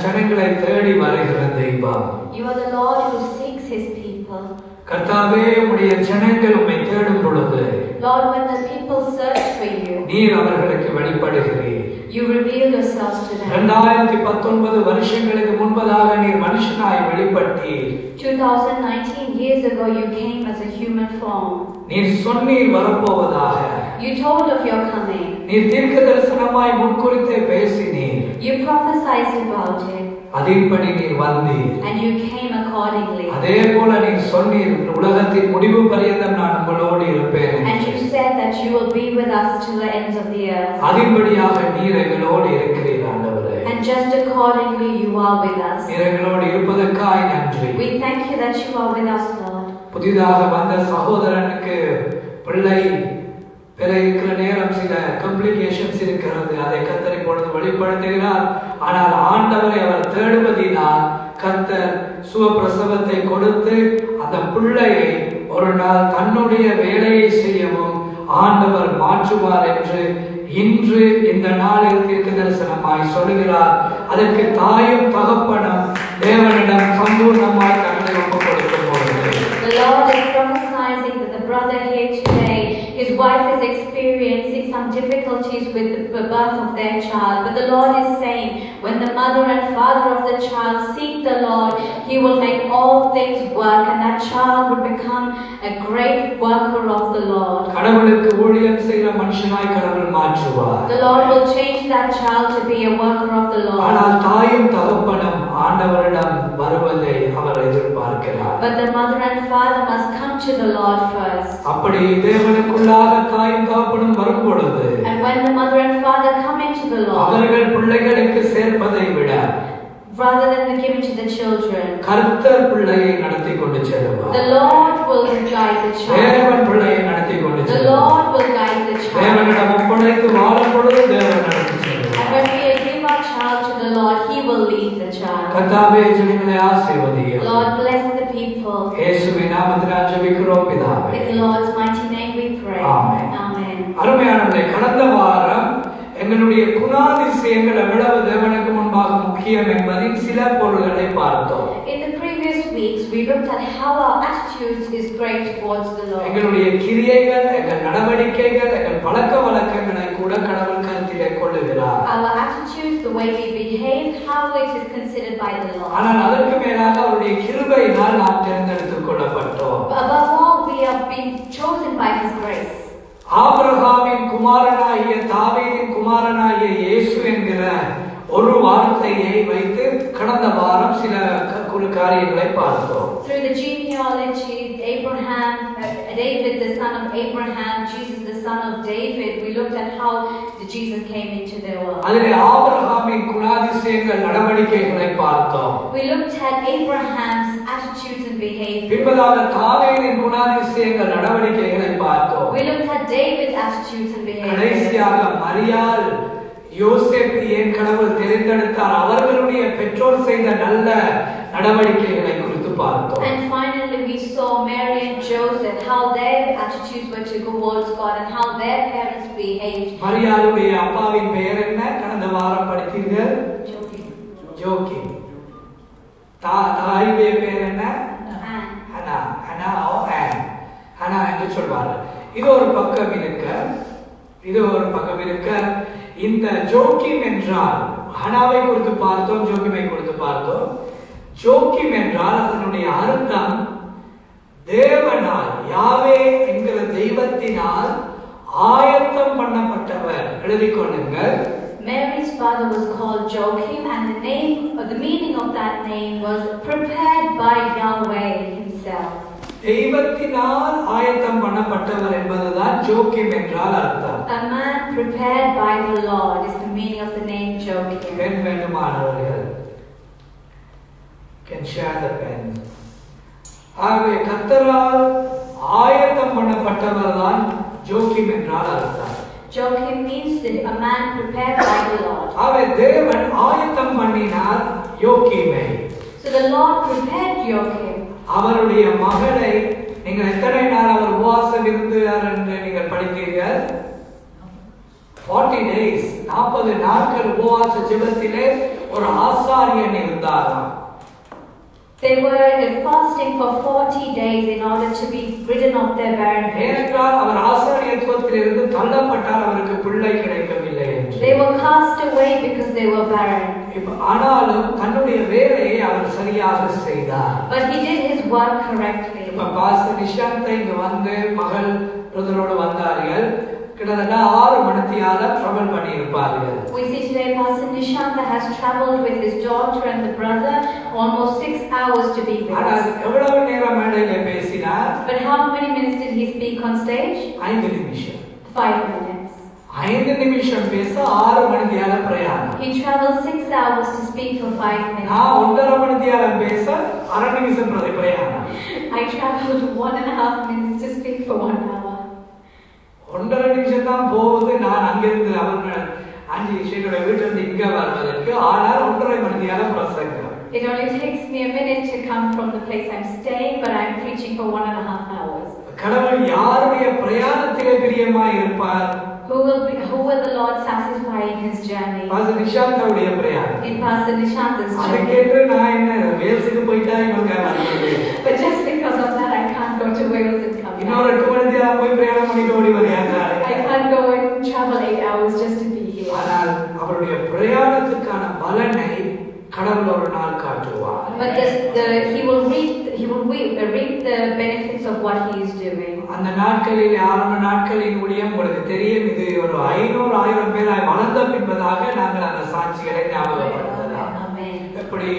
ஜனங்களை தேடி வருகிற தெய்வம். You are the Lord who seeks his people. கர்த்தாவே, உம்முடைய ஜனங்கள் உம்மை தேடும் பொழுது, Lord, when the people search for you, நீர் அவர்களுக்கு வெளிப்படுகிறீர். you reveal yourself to them. 2019 வருஷங்களுக்கு முன்பதாக நீர் மனுஷனாய் வெளிப்பட்டீர். 2019 years ago you came as a human form. நீர் சொன்னீர் வரப்போவதாக. You told of your coming. நீர் தீர்க்கதரிசனமாய் முன்குறித்தே பேசினீர். You prophesied about it. அதன்படி நீர் வந்தீர். And you came accordingly. அதே போல நீர் சொன்னீர், உலகத்தின் முடிவு பரியந்தம் நான் உங்களோடு இருப்பேன். And you said that you will be with us till the ends of the earth. அதன்படியாக நீர் எங்களோடு இருக்கிறீர் ஆண்டவரே. And just accordingly you are with us. நீர் எங்களோடு இருப்பதற்காய் நன்றி. We thank you that you are with us, Lord. புதிதாக வந்த சகோதரனுக்கு பிள்ளை பெற இருக்கிற நேரம் சில காம்ப்ளிகேஷன்ஸ் இருக்கிறது. அதை கர்த்தர் இப்பொழுது வெளிப்படுத்துகிறார். ஆனால் ஆண்டவரை அவர் தேடுவதினால் கர்த்தர் சுகப்பிரசவத்தை கொடுத்து அந்த பிள்ளையை ஒரு நாள் தன்னுடைய வேலையை செய்யவும் ஆண்டவர் மாற்றுவார் என்று இன்று இந்த நாளில் தீர்க்க தரிசனமாய் சொல்லுகிறார். அதற்கு தாயும் தகப்பனும் தேவனிடம் சம்பூர்ணமாய் தங்களை ஒப்புக் கொடுக்கும் பொழுது The Lord is prophesying that the brother here today, his wife is experiencing some difficulties with the birth of their child. But the Lord is saying, when the mother and father of the child seek the Lord, he will make all things work, and that child will become a great worker of the Lord. கடவுளுக்கு ஊழியம் செய்கிற மனுஷனாய் கடவுள் மாற்றுவார். The Lord will change that child to be a worker of the Lord. ஆனால் தாயும் தகப்பனும் ஆண்டவரிடம் வருவதை அவர் எதிர்பார்க்கிறார். But the mother and father must come to the Lord first. அப்படி தேவனுக்குள்ளாக தாயும் தகப்பனும் வரும் பொழுது, And when the mother and father come into the Lord, அவர்கள் பிள்ளைகளுக்கு சேர்ப்பதை விட rather than giving to the children, கர்த்தர் பிள்ளையை நடத்தி கொண்டு செல்வார். the Lord will guide the child. தேவன் பிள்ளையை நடத்தி கொண்டு The செல்வார். Lord will guide the child. தேவனிடம் ஒப்படைத்து வாழும் பொழுது தேவன் நடத்தி செல்வார். And when we give our child to the Lord, he will lead the child. கர்த்தாவே, ஜனங்களை ஆசீர்வதியும். Lord, bless the people. இயேசுவின் நாமத்தினால் ஜெபிக்கிறோம் பிதாவே. In the Lord's mighty name we pray. Amen. Amen. அருமையானவர்களே, கடந்த வாரம் எங்களுடைய குணாதிசயங்கள் எவ்வளவு தேவனுக்கு முன்பாக முக்கியம் என்பதின் சில பொருள்களை பார்த்தோம். In the previous weeks, we looked at how our attitudes is great towards the Lord. எங்களுடைய கிரியைகள், எங்கள் நடவடிக்கைகள், எங்கள் பழக்க வழக்கங்களை கூட கடவுள் கருத்திலே கொள்ளுகிறார். Our attitudes, the way we behave, how it is considered by the Lord. ஆனால் அதற்கு மேலாக அவருடைய கிருபையினால் நாம் தேர்ந்தெடுத்துக் கொள்ளப்பட்டோம். But above all, we have been chosen by His grace. ஆபிரகாமின் குமாரனாகிய தாவீதின் குமாரனாகிய இயேசு என்கிற ஒரு வார்த்தையை வைத்து கடந்த வாரம் சில காரியங்களை பார்த்தோம். Through the genealogy, Abraham, David the son of Abraham, Jesus the son of David, we looked at how Jesus came into the world. அதிலே ஆபிரகாமின் குணாதிசயங்கள் நடவடிக்கைகளை பார்த்தோம். We looked at Abraham's attitudes and behavior. பின்பதாக தாவீதின் குணாதிசயங்கள் நடவடிக்கைகளை பார்த்தோம். We looked at David's attitudes and behavior. கடைசியாக மரியாள் யோசேப்பு ஏன் கடவுள் தெரிந்தெடுத்தார், அவர்களுடைய பெற்றோர் செய்த நல்ல நடவடிக்கைகளை குறித்து பார்த்தோம். And finally we saw Mary and Joseph, how their attitudes were towards God and how their parents behaved. மரியாளுடைய அப்பாவின் பெயர் என்ன? கடந்த வாரம் படித்தீர்கள். ஜோகி. தாயுடைய பெயர் என்ன? ஹனா. ஹனா என்று சொல்வார்கள். இது ஒரு பக்கம் இருக்க இந்த ஜோக்கிம் என்றால் ஹனாவை குறித்து பார்த்தோம், ஜோக்கிமை குறித்து பார்த்தோம். ஜோக்கிம் என்றால் அதனுடைய அர்த்தம் தேவனால், யாவே என்கிற தெய்வத்தினால் ஆயத்தம் பண்ணப்பட்டவர். எழுதிக் கொள்ளுங்கள். Mary's father was called Joachim, and the meaning of that name was prepared by Yahweh himself. தெய்வத்தினால் ஆயத்தம் பண்ணப்பட்டவர் என்பதுதான் ஜோக்கிம் என்றால் அர்த்தம். A man prepared by the Lord is the meaning of the name Joachim. பெண் வேண்டுமானவர்கள் can share the pen. ஆகவே கர்த்தரால் ஆயத்தம் பண்ணப்பட்டவர் தான் ஜோக்கிம் என்றால் அர்த்தம். Joachim means that a man prepared by the Lord. ஆகவே தேவன் ஆயத்தம் பண்ணினார் யோக்கிமை. So the Lord prepared Joachim. அவருடைய மகளை நீங்கள் எத்தனை நாள் அவர் உபவாசம் இருந்தார் என்று நீங்கள் படித்தீர்கள்? 40 days, 40 நாட்கள் உபவாச ஜெபத்திலே ஒரு ஆசாரியன் இருந்தாராம். They were fasting for 40 days in order to be ridden of their barrenness. ஏனென்றால் அவர் ஆசாரியத்துவத்திலிருந்து தள்ளப்பட்டார், அவருக்கு பிள்ளை கிடைக்கவில்லை. They were cast away because they were barren. ஆனாலும் தன்னுடைய வேலையை அவர் சரியாக செய்தார். But he did his work correctly. Pastor Nishant இங்க வந்து மகள் பிரதரோடு வந்தார்கள். கிட்டத்தட்ட 6 மணித்தியால ட்ராவல் பண்ணி இருப்பார்கள். We see today Pastor Nishanta has traveled with his daughter and the brother almost 6 hours to be with us. எவ்வளவு நேரம் மேடையிலே பேசினார்? But how many minutes did he speak on stage? 5 நிமிஷம். 5 minutes. 5 நிமிஷம் பேச 6 மணித்தியால பிரயாணம். He traveled 6 hours to speak for 5 minutes. நான் 1.5 மணித்தியால பேச 1/2 நிமிஷம் பிரயாணம். I traveled 1.5 minutes to speak for 1 hour. 1.5 நிமிஷம் தான் போகுது. நான் அங்கிருந்து அவர்கள் 5 விஷயங்களோட வீட்டிலிருந்து இங்க வருவதற்கு, ஆனால் 1.5 மணித்தியால பிரசங்கம். It only takes me a minute to come from the place I'm staying, but I'm preaching for 1.5 hours. கடவுள் யாருடைய பிரயாணத்திலே பிரியமாய் இருப்பார்? Who will the Lord satisfy in his journey? Pastor நிஷாந்தவுடைய பிரயாணம். In Pastor Nishanta's journey. அதுக்கேற்று நான் என்ன வேல்ஸுக்கு போயிட்டா இவங்க வருவது. But just because of that, I can't go to Wales and come back. இன்னொரு 2 மணித்தியால போய் பிரயாணம் பண்ணிட்டு ஓடி வரையாங்க. I can't go and travel 8 hours just to be here. ஆனால் அவருடைய பிரயாணத்துக்கான பலனை கடவுள் ஒரு நாள் காட்டுவார். But he will reap the benefits of what he is doing. அந்த நாட்களில் ஆரம்ப நாட்களின் ஊழியம் உங்களுக்கு தெரியும். இது ஒரு 500,000 பேராய் வளர்ந்த பின்பதாக நாங்கள் அந்த சாட்சிகளை ஞாபகப்படுத்தலாம். எப்படி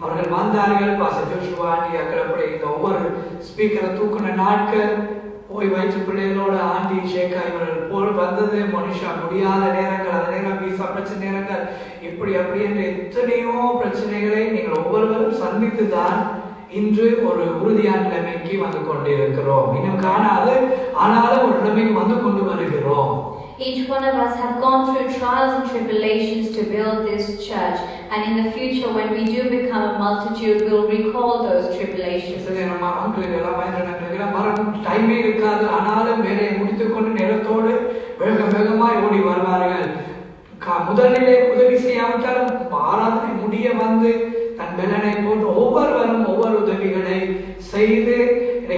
அவர்கள் வந்தார்கள், பாஸ்டர் ஜோஷுவா ஆண்டியாக்கள் அப்படி இந்த ஒவ்வொரு ஸ்பீக்கரை தூக்குன நாட்கள், போய் வயிற்று பிள்ளைகளோட ஆண்டி ஷேக்கா இவர்கள் போல் வந்தது, மனுஷா முடியாத நேரங்கள், அந்த நேரம் வீசா பிரச்சனை நேரங்கள், இப்படி அப்படி என்ற எத்தனையோ பிரச்சனைகளை நீங்கள் ஒவ்வொருவரும் சந்தித்து தான் இன்று ஒரு உறுதியான நிலைமைக்கு வந்து கொண்டிருக்கிறோம். இன்னும் காணாது, ஆனாலும் ஒரு நிலைமைக்கு வந்து கொண்டு வருகிறோம். Each one of us have gone through trials and tribulations to build this church, and in the future when we do become a multitude, we'll recall those tribulations. டைமே இருக்காது, ஆனாலும் வேலையை முடித்துக்கொண்டு நேரத்தோடு வேகமாய் ஓடி வருவார்கள். முதலிலே உதவி செய்யாவிட்டாலும் ஆராதனை முடிய வந்து தன் பலனை போன்று ஒவ்வொருவரும் ஒவ்வொரு உதவிகளை செய்து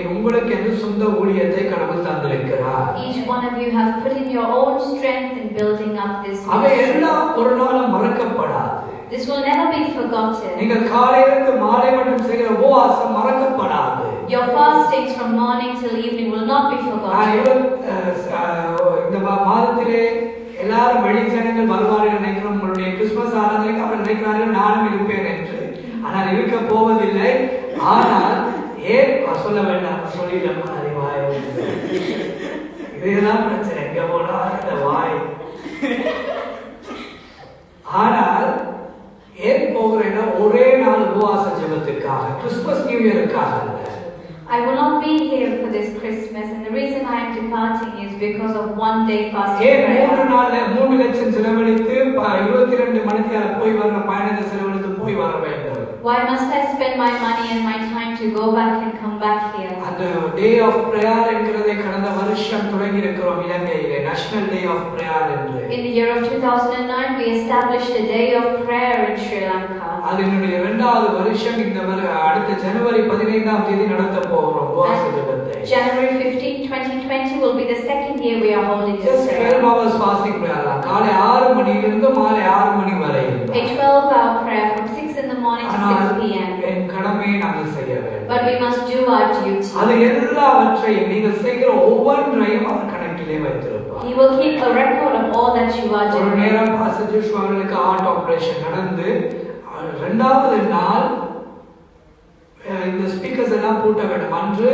உங்களுக்கு என்று சொந்த ஊழியத்தை கடவுள் தந்திருக்கிறார். Each one of you have put in your own strength in building up this ministry. அவை எல்லாம் ஒரு நாளும் மறக்கப்படாது. This will never be forgotten. நீங்கள் காலையிலிருந்து மாலை மட்டும் செய்கிற உபவாசம் மறக்கப்படாது. Your fastings from morning till evening will not be forgotten. இந்த மாதத்திலே எல்லாரும் வெளி ஜனங்கள் வருவார்கள் நினைக்கிறோம். உங்களுடைய கிறிஸ்துமஸ் ஆராதனைக்கு அவர்கள் நினைக்கிறார்கள் நானும் இருப்பேன் என்று. ஆனால் இருக்க போவதில்லை. ஆனால் ஏன் சொல்ல வேண்டாம், சொல்லிடமா அறிவாய், இதுதான் பிரச்சனை, எங்க போனா இந்த வாய். ஆனால் ஏன் போகிறேன்னா ஒரே நாள் உபவாச ஜெபத்துக்காக, கிறிஸ்துமஸ் நியூ இயருக்காக. I will not be here for this Christmas, and the reason I am departing is because of one day fasting. ஏன் 3 நாள்ல 3 லட்சம் செலவழித்து 22 மணித்தியால போய் வர பயணத்தை செலவழித்து போய் வர வேண்டும்? Why must I spend my money and my time to go back and come back here? அந்த டே ஆஃப் பிரேயர் என்கிறதை கடந்த வருஷம் தொடங்கி இருக்கிறோம் இலங்கையிலே, நேஷனல் டே ஆஃப் பிரேயர் என்று. In the year of 2009 we established a day of prayer in Sri Lanka. அதனுடைய 2வது வருஷம் இந்த அடுத்த ஜனவரி 15ஆம் தேதி நடத்த போகிறோம் உபவாச ஜெபத்தை. January 15, 2020 will be the second year we are holding this prayer. 12 hours fasting prayer. காலை 6 மணியிலிருந்து மாலை 6 மணி வரை. A 12-hour prayer from 6 in the morning to 6 p.m. என் கடமையை நாங்கள் செய்ய வேண்டும். But we must do our duty. அது எல்லாவற்றையும் நீங்கள் செய்கிற ஒவ்வொன்றையும் அவர் கணக்கிலே வைத்திருப்பார். He will keep a record of all that you are doing. ஒரு நேரம் பாஸ்டர் ஜோஷுவா அவர்களுக்கு ஹார்ட் ஆபரேஷன் நடந்து 2வது நாள் இந்த ஸ்பீக்கர்ஸ் எல்லாம் பூட்ட வேண்டும். அன்று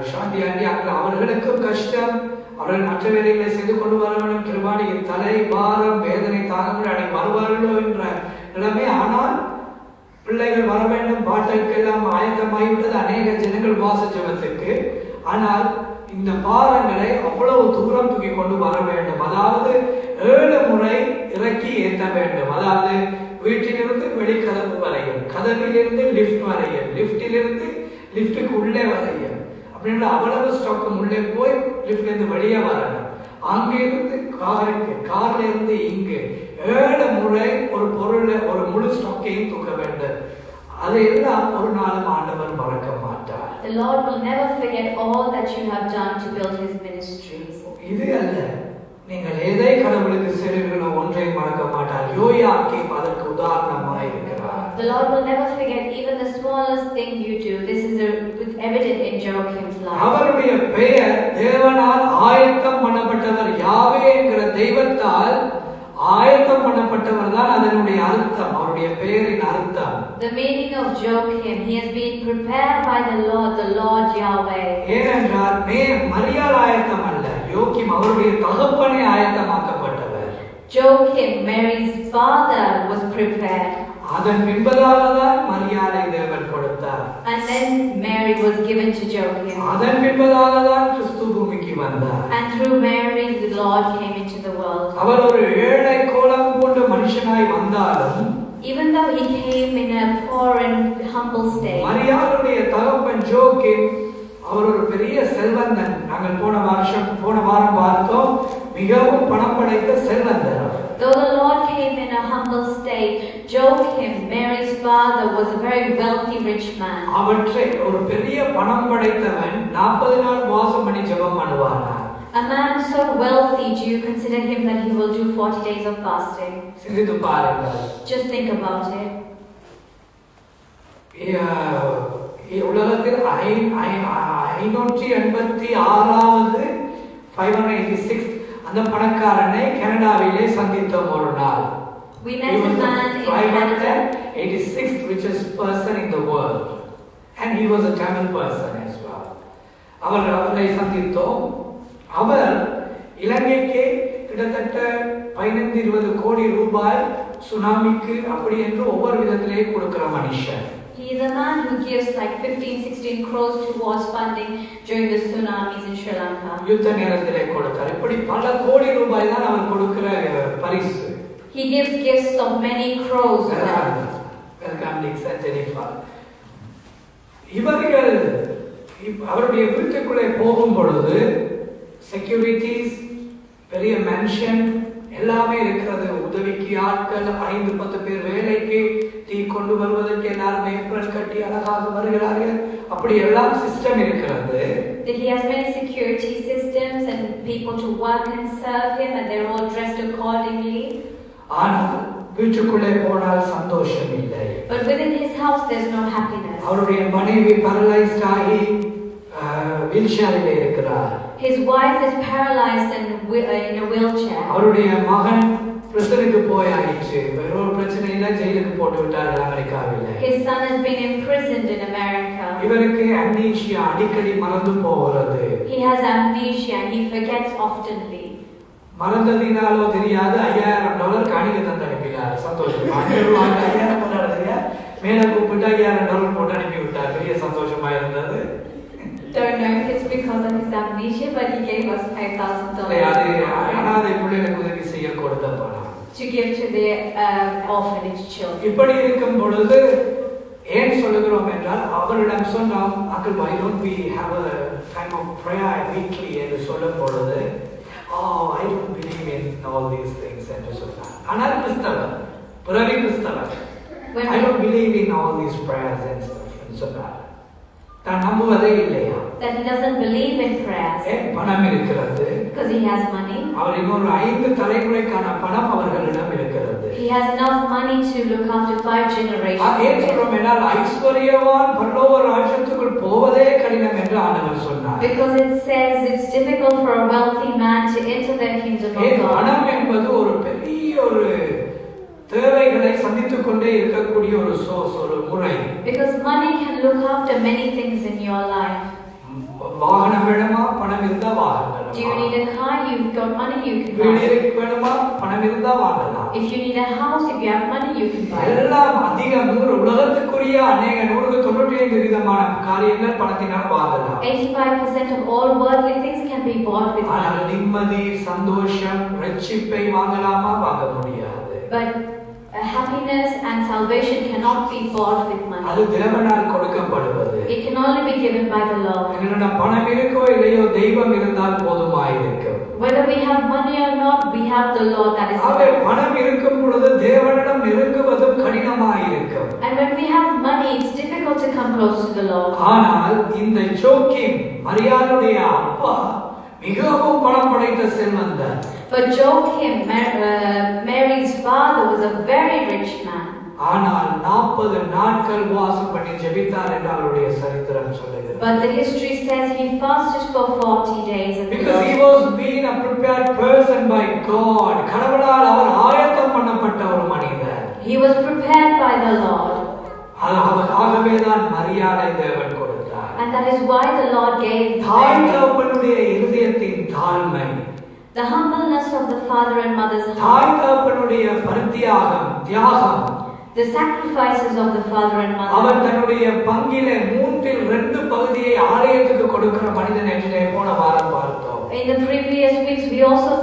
சாந்தி ஆண்டி அவர்களுக்கும் கஷ்டம், அவர்கள் மற்ற வேலைகளை செய்து கொண்டு வர வேண்டும். கிருபானியின் தலை பாரம் வேதனை தாங்க முடியாது, வருவார்களோ என்ற நிலைமை. ஆனால் பிள்ளைகள் வர வேண்டும், பாட்டுக்கெல்லாம் ஆயத்தமாகிவிட்டது அநேக ஜனங்கள் உபவாச ஜெபத்துக்கு. ஆனால் இந்த பாரங்களை அவ்வளவு தூரம் தூக்கி கொண்டு வர வேண்டும். அதாவது 7 முறை இறக்கி ஏற்ற வேண்டும். அதாவது வீட்டிலிருந்து வெளிக்கதவு வரையும், கதவிலிருந்து லிப்ட் வரையும், லிப்டிலிருந்து லிப்டுக்கு உள்ளே வரையும், அப்படின்ற அவ்வளவு ஸ்டாக்கும் உள்ளே போய் லிப்ட்ல இருந்து வெளியே வரணும். அங்கிருந்து கார்ல இருந்து இங்கு 7 முறை ஒரு பொருளை ஒரு முழு ஸ்டாக்கையும் தூக்க வேண்டும். அதையெல்லாம் ஒரு நாளும் ஆண்டவர் மறக்க மாட்டார். The Lord will never forget all that you have done to build His ministries. இது அல்ல, நீங்கள் எதை கடவுளுக்கு செய்கிறீர்களோ ஒன்றை மறக்க மாட்டார். யோயாக்கீம் அதற்கு உதாரணமாக இருக்கிறார். The Lord will never forget even the smallest thing you do. This is evident in Joachim's life. அவருடைய பெயர் தேவனால் ஆயத்தம் பண்ணப்பட்டவர், யாவே என்கிற தெய்வத்தால் ஆயத்தம் பண்ணப்பட்டவர் தான் அதனுடைய அர்த்தம், அவருடைய பெயரின் அர்த்தம். The meaning of Joachim, he has been prepared by the Lord Yahweh. ஏனென்றால் மரியாள் ஆயத்தம் அல்ல, யோகிம் அவருடைய தகப்பனே ஆயத்தமாக்கப்பட்டவர். Joachim, Mary's father, was prepared. அதன் பின்பதாக தான் மரியாளை தேவன் கொடுத்தார். And then Mary was given to Joachim. அதன் பின்பதாக தான் கிறிஸ்து பூமிக்கு வந்தார். And through Mary the Lord came into the world. அவர் ஒரு ஏழை கோலம் கொண்ட மனுஷனாய் வந்தாலும், even though he came in a poor and humble state, மரியாளுடைய தகப்பன் ஜோகிம் அவர் ஒரு பெரிய செல்வந்தன். நாங்கள் போன வாரம் பார்த்தோம், மிகவும் பணம் படைத்த செல்வந்தர். Though the Lord came in a humble state, Joachim, Mary's father, was a very wealthy rich man. அவற்றை ஒரு பெரிய பணம் படைத்தவன் 40 நாள் உபவாசம் பண்ணி ஜெபம் பண்ணுவானா? A man so wealthy, do you consider him that he will do 40 days of fasting? சிந்தித்து பாருங்கள். Just think about it. உலகத்தில் 586வது 586 அந்த பணக்காரனை கனடாவிலே சந்தித்தோம் ஒரு நாள். We met a man in Canada, 586th richest person in the world, and he was a Tamil person as well. அவரை சந்தித்தோம். அவர் இலங்கைக்கு கிட்டத்தட்ட 15-20 கோடி ரூபாய் சுனாமிக்கு அப்படி என்று ஒவ்வொரு விதத்திலே கொடுக்கிற மனுஷன். he is a man who gives like 15-16 crores towards funding during the tsunamis in Sri Lanka. யுத்த நேரத்திலே கொடுத்தார். இப்படி பல கோடி ரூபாய் தான் அவர் கொடுக்கிற பரிசு. He gives gifts of many crores. Welcome Dick and Jennifer. இவர்கள் அவருடைய வீட்டுக்குள்ளே போகும் பொழுது செக்யூரிட்டிஸ், பெரிய மென்ஷன் எல்லாமே இருக்கிறது. உதவிக்கு ஆட்கள் 5-10 பேர் வேலைக்கு, டீ கொண்டு வருவதற்கு எல்லாரும் ஏப்ரல் கட்டி அழகாக வருகிறார்கள். அப்படி எல்லாம் சிஸ்டம் இருக்கிறது. He has many security systems and people to work and serve him, and they're all dressed accordingly. ஆனால் வீட்டுக்குள்ளே போனால் சந்தோஷம் இல்லை. But within his house there's no happiness. அவருடைய மனைவி paralyzed ஆகி வீல்சேரிலே இருக்கிறார். His wife is paralyzed and in a wheelchair. அவருடைய மகன் பிரசனுக்கு போயாயிற்று. வேற ஒரு பிரச்சனை இல்ல, ஜெயிலுக்கு போட்டு விட்டார்கள் அமெரிக்காவிலே. His son has been imprisoned in America. இவருக்கு amnesia, அடிக்கடி மறந்து போகிறது. He has amnesia and he forgets oftenly. மறந்ததினாலோ தெரியாது $5000 காணிக்கை தந்து அனுப்பினார். சந்தோஷம். $5000 மேல கூப்பிட்டு $5000 போட்டு அனுப்பி விட்டார். பெரிய சந்தோஷமா இருந்தது. Don't know if it's because of his amnesia, but he gave us $5,000 அனாதை பிள்ளைகளுக்கு உதவி செய்ய கொடுத்த பணம் to give to the orphanage children. இப்படி இருக்கும் பொழுது ஏன் சொல்லுகிறோம் என்றால், அவரிடம் சொன்னோம், uncle why don't we have a time of prayer weekly என்று சொல்லும் பொழுது, I don't believe in all these things என்று சொன்னார். ஆனால் கிறிஸ்தவர், பிறவி கிறிஸ்தவர், I don't believe in all these prayers and stuff என்று சொன்னார். தான் நம்புவதே இல்லையா? That he doesn't believe in prayers. பணம் இருக்கிறது. Because he has money. அவர் இன்னொரு 5 தலைமுறைக்கான பணம் அவர்களிடம் இருக்கிறது. He has enough money to look after 5 generations. ஏன் சொல்றோம் என்றால், ஐஸ்வர்யவான் பரலோக ராஜ்யத்துக்குள் போவதே கடினம் என்று ஆண்டவர் சொன்னார். Because it says it's difficult for a wealthy man to enter the kingdom of God. பணம் என்பது ஒரு பெரிய ஒரு தேவைகளை சந்தித்துக் கொண்டே இருக்கக்கூடிய ஒரு சோர்ஸ், ஒரு முறை. Because money can look after many things in your life. வாகனம் வேணுமா? பணம் இருந்தா வாங்கலாம். Do you need a car? You've got money, you can buy. வீடு வேணுமா? பணம் இருந்தா வாங்கலாம். If you need a house, if you have money, you can buy. எல்லாம் அதிகம் உலகத்துக்குரிய அநேக 195 விதமான காரியங்கள் பணத்தினால் வாங்கலாம். 85% of all worldly things can be bought with ஆனால் money. நிம்மதி, சந்தோஷம், ரட்சிப்பை வாங்கலாமா? வாங்க முடியாது. But happiness and salvation cannot be bought with money. அது தேவனால் கொடுக்கப்படுவது. It can only be given by the Lord. என்னன்னா, பணம் இருக்கோ இல்லையோ தெய்வம் இருந்தால் போதுமாயிருக்கும். Whether we have money or not, we have the Lord that is ஆகவே enough. பணம் இருக்கும் பொழுது தேவனிடம் நெருங்குவதும் கடினமாயிருக்கும். And when we have money, it's difficult to come close to the Lord. ஆனால் இந்த ஜோக்கிம் மரியாளுடைய அப்பா மிகவும் பணம் படைத்த செல்வந்தர். But Joachim, Mary's father, was a very rich man. ஆனால் 40 நாட்கள் வாசம் பண்ணி ஜெபித்தார் என்று அவருடைய சரித்திரம் சொல்லுகிறது. But the history says he fasted for 40 days. Because he was being a prepared person by God. கடவுளால் அவர் ஆயத்தம் பண்ணப்பட்ட ஒரு மனிதர். He was prepared by the Lord. ஆகவே தான் மரியாதை தேவன் கொடுத்தார். And that is why the Lord gave தாய் தகப்பனுடைய இருதயத்தின் தாழ்மை, the humbleness of the father and mother's heart, தாய் தகப்பனுடைய தியாகம், the sacrifices of the father and mother. அவர் தன்னுடைய பங்கிலே 2/3 பகுதியை ஆலயத்துக்கு கொடுக்கிற மனிதன் என்று போன வாரம் பார்த்தோம். In the previous weeks, we also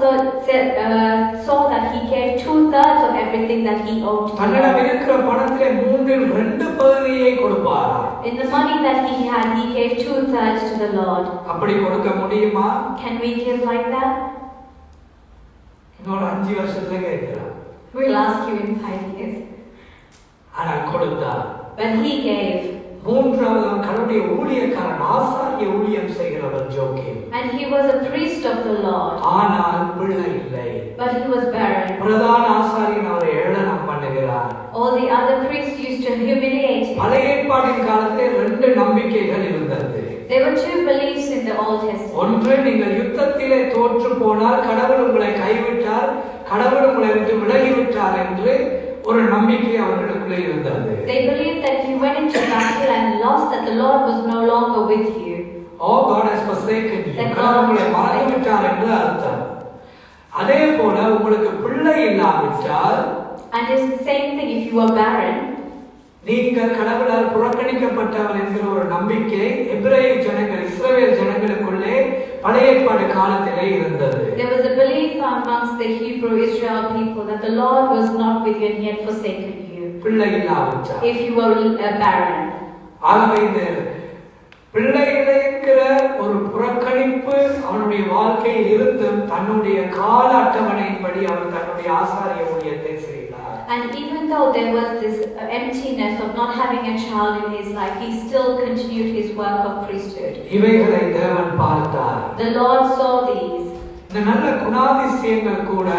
saw that he gave 2/3 of everything that he owed to தன்னிடம் God. இருக்கிற பணத்திலே 2/3 பகுதியை கொடுப்பார். In the money that he had, he gave 2/3 to the Lord. அப்படி கொடுக்க முடியுமா? Can we give like that? இன்னொரு 5 வருஷத்துல கேட்கிறார். We'll ask you in 5 years. ஆனால் கொடுத்தார். But he gave. மூன்றாவது கடவுளுடைய ஊழியக்காரன், ஆசாரிய ஊழியம் செய்கிறவர் Joachim. And he was a priest of the Lord. ஆனால் பிள்ளை இல்லை. But he was barren. பிரதான ஆசாரியன் அவரை ஏளனம் பண்ணுகிறார். All the other priests used to humiliate him. பழைய ஏற்பாட்டின் காலத்திலே 2 நம்பிக்கைகள் இருந்தது. There were 2 beliefs in the Old Testament. ஒன்று, நீங்கள் யுத்தத்திலே தோற்று போனால் கடவுள் உங்களை கைவிட்டார், கடவுள் உங்களை விட்டு விலகிவிட்டார் என்று ஒரு நம்பிக்கை அவர்களுக்குள்ளே இருந்தது. They believed that you went into battle and lost, that the Lord was no longer with you. Oh, God has forsaken you. கடவுள் உங்களை மறந்துவிட்டார் என்று அர்த்தம். அதே போல உங்களுக்கு பிள்ளை இல்லாவிட்டால், And it's the same thing if you are barren. நீங்கள் கடவுளால் புறக்கணிக்கப்பட்டவர் என்கிற ஒரு நம்பிக்கை எபிரேய ஜனங்கள், இஸ்ரவேல் ஜனங்களுக்குள்ளே பழைய ஏற்பாடு காலத்திலே இருந்தது. There was a belief amongst the Hebrew Israel people that the Lord was not with you and he had forsaken you. பிள்ளை இல்லாவிட்டால், If you were barren. ஆகவே இந்த பிள்ளைகளை இருக்கிற ஒரு புறக்கணிப்பு அவனுடைய வாழ்க்கையில் இருந்தும் தன்னுடைய கால அட்டவணையின்படி அவர் தன்னுடைய ஆசாரிய ஊழியத்தை செய்தார். And even though there was this emptiness of not having a child in his life, he still continued his work of priesthood. இவைகளை தேவன் பார்த்தார். The Lord saw these. இந்த நல்ல குணாதிசயங்கள் கூட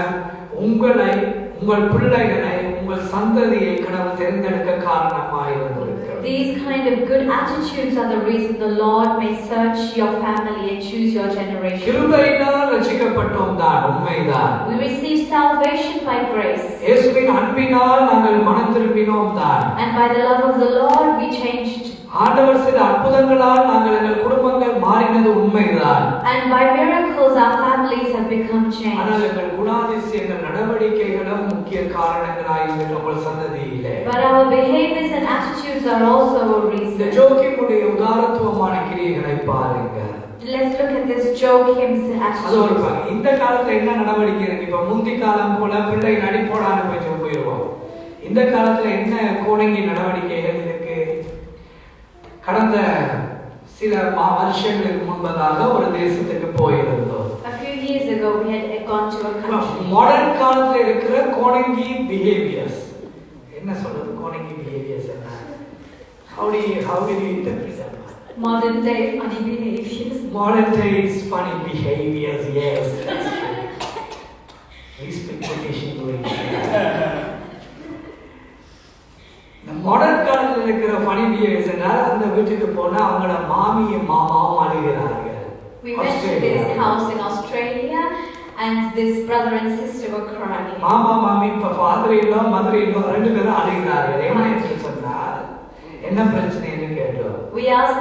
உங்களை, உங்கள் பிள்ளைகளை, உங்கள் சந்ததியை கடவுள் தேர்ந்தெடுக்க காரணமாக இருந்திருக்கிறது. These kind of good attitudes are the reason the Lord may search your family and choose your generation. கிருபையினால் ரட்சிக்கப்பட்டோம் தான், உண்மைதான். We receive salvation by grace. இயேசுவின் அன்பினால் நாங்கள் மனம் திரும்பினோம் தான். And by the love of the Lord we changed. ஆண்டவர் செய்த அற்புதங்களால் நாங்கள் எங்கள் குடும்பங்கள் மாறினது உண்மைதான். And by miracles our families have become changed. ஆனால் எங்கள் குணாதிசயங்கள், நடவடிக்கைகளும் முக்கிய காரணங்களாய் இருக்கிற உங்கள் சந்ததியிலே. But our behaviors and attitudes are also a இந்த reason. ஜோக்கிமுடைய உதாரத்துவமான கிரியைகளை பாருங்க. Let's look at this Joachim's அது ஒரு attitude. இந்த காலத்துல என்ன நடவடிக்கை இருக்கு? இப்ப முந்தி காலம் போல பிள்ளை நடிப்போடான்னு போயிடுவோம். இந்த காலத்துல என்ன கோணங்கி நடவடிக்கைகள் இருக்கு? கடந்த சில வருஷங்களுக்கு முன்பதாக ஒரு தேசத்துக்கு போயிருந்தோம். A few years ago we had gone to a country. Modern காலத்துல இருக்கிற கோணங்கி பிஹேவியர்ஸ் என்ன சொல்றது? கோணங்கி பிஹேவியர்ஸ் என்ன? how do you interpret that? Modern day funny behaviors. Modern days funny behaviors, yes. We speak British English. இந்த modern காலத்தில் இருக்கிற funny behaviors என்றால் அந்த வீட்டுக்கு போனா அவங்களோட மாமியும் மாமாவும் அழுகிறார்கள். We went to this house in Australia and this brother and sister were crying. மாமா மாமி father in law mother in law ரெண்டு பேரும் அழுகிறார்கள். என்ன சொன்னா என்ன பிரச்சனைன்னு கேட்டோம். We asked